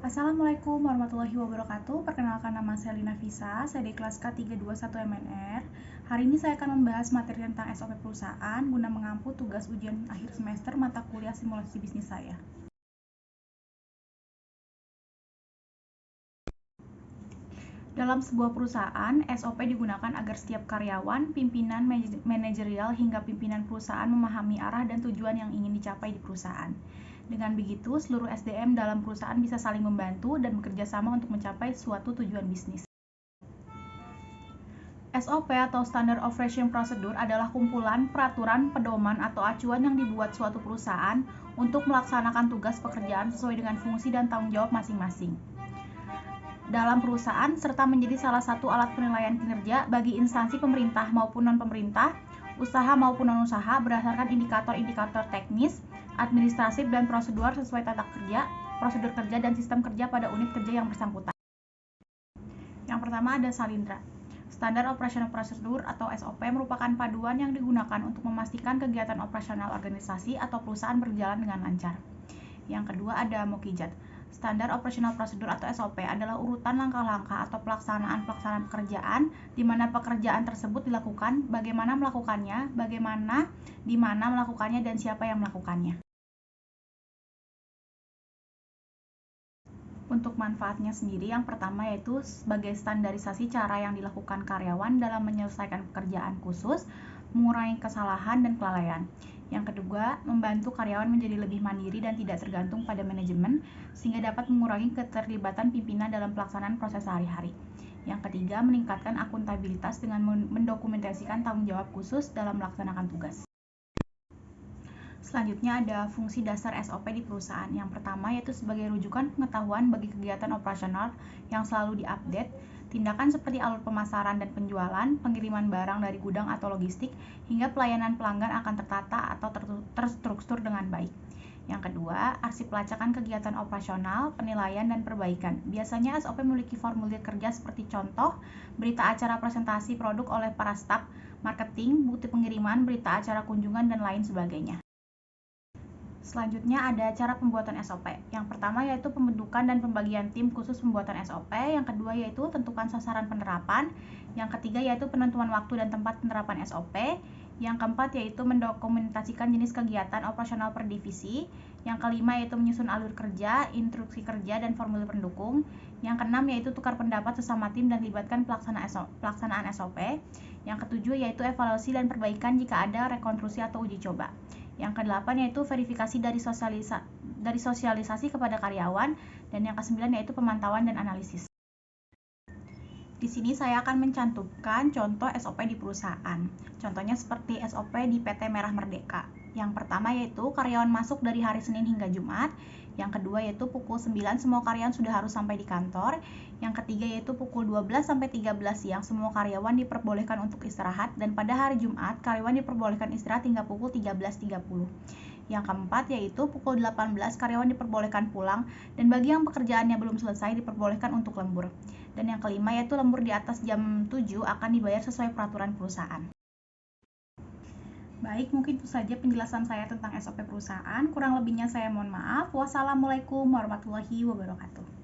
Assalamualaikum warahmatullahi wabarakatuh. Perkenalkan, nama saya Lina Visa, saya di kelas K321 MNR. Hari ini saya akan membahas materi tentang SOP perusahaan guna mengampu tugas ujian akhir semester mata kuliah simulasi bisnis saya. Dalam sebuah perusahaan, SOP digunakan agar setiap karyawan, pimpinan manajerial hingga pimpinan perusahaan memahami arah dan tujuan yang ingin dicapai di perusahaan. Dengan begitu, seluruh SDM dalam perusahaan bisa saling membantu dan bekerja sama untuk mencapai suatu tujuan bisnis. SOP atau Standard Operation Procedure adalah kumpulan peraturan, pedoman, atau acuan yang dibuat suatu perusahaan untuk melaksanakan tugas pekerjaan sesuai dengan fungsi dan tanggung jawab masing-masing dalam perusahaan, serta menjadi salah satu alat penilaian kinerja bagi instansi pemerintah maupun non-pemerintah, usaha maupun non-usaha berdasarkan indikator-indikator teknis, administratif, dan prosedur sesuai tata kerja, prosedur kerja, dan sistem kerja pada unit kerja yang bersangkutan. Yang pertama ada Salindra. Standar Operational Procedure atau SOP merupakan paduan yang digunakan untuk memastikan kegiatan operasional organisasi atau perusahaan berjalan dengan lancar. Yang kedua ada Mokijat. Standar Operational Procedure atau SOP adalah urutan langkah-langkah atau pelaksanaan pekerjaan di mana pekerjaan tersebut dilakukan, bagaimana melakukannya, bagaimana, di mana melakukannya, dan siapa yang melakukannya. Untuk manfaatnya sendiri, yang pertama yaitu sebagai standarisasi cara yang dilakukan karyawan dalam menyelesaikan pekerjaan khusus, mengurangi kesalahan dan kelalaian. Yang kedua, membantu karyawan menjadi lebih mandiri dan tidak tergantung pada manajemen, sehingga dapat mengurangi keterlibatan pimpinan dalam pelaksanaan proses sehari-hari. Yang ketiga, meningkatkan akuntabilitas dengan mendokumentasikan tanggung jawab khusus dalam melaksanakan tugas. Selanjutnya ada fungsi dasar SOP di perusahaan. Yang pertama yaitu sebagai rujukan pengetahuan bagi kegiatan operasional yang selalu diupdate, tindakan seperti alur pemasaran dan penjualan, pengiriman barang dari gudang atau logistik, hingga pelayanan pelanggan akan tertata atau terstruktur dengan baik. Yang kedua, arsip pelacakan kegiatan operasional, penilaian, dan perbaikan. Biasanya SOP memiliki formulir kerja seperti contoh, berita acara presentasi produk oleh para staf, marketing, bukti pengiriman, berita acara kunjungan, dan lain sebagainya. Selanjutnya ada cara pembuatan SOP. Yang pertama yaitu pembentukan dan pembagian tim khusus pembuatan SOP. Yang kedua yaitu tentukan sasaran penerapan. Yang ketiga yaitu penentuan waktu dan tempat penerapan SOP. Yang keempat yaitu mendokumentasikan jenis kegiatan operasional per divisi. Yang kelima yaitu menyusun alur kerja, instruksi kerja, dan formulir pendukung. Yang keenam yaitu tukar pendapat sesama tim dan libatkan pelaksanaan SOP. Yang ketujuh yaitu evaluasi dan perbaikan jika ada rekonstruksi atau uji coba. Yang kedelapan yaitu verifikasi dari sosialisasi kepada karyawan, dan yang kesembilan yaitu pemantauan dan analisis. Di sini saya akan mencantumkan contoh SOP di perusahaan. Contohnya seperti SOP di PT Merah Merdeka. Yang pertama yaitu karyawan masuk dari hari Senin hingga Jumat. Yang kedua yaitu pukul 9 semua karyawan sudah harus sampai di kantor. Yang ketiga yaitu pukul 12 sampai 13 siang semua karyawan diperbolehkan untuk istirahat, dan pada hari Jumat karyawan diperbolehkan istirahat hingga pukul 13.30. Yang keempat yaitu pukul 18 karyawan diperbolehkan pulang, dan bagi yang pekerjaannya belum selesai diperbolehkan untuk lembur. Dan yang kelima yaitu lembur di atas jam 7 akan dibayar sesuai peraturan perusahaan. Baik, mungkin itu saja penjelasan saya tentang SOP perusahaan. Kurang lebihnya saya mohon maaf. Wassalamualaikum warahmatullahi wabarakatuh.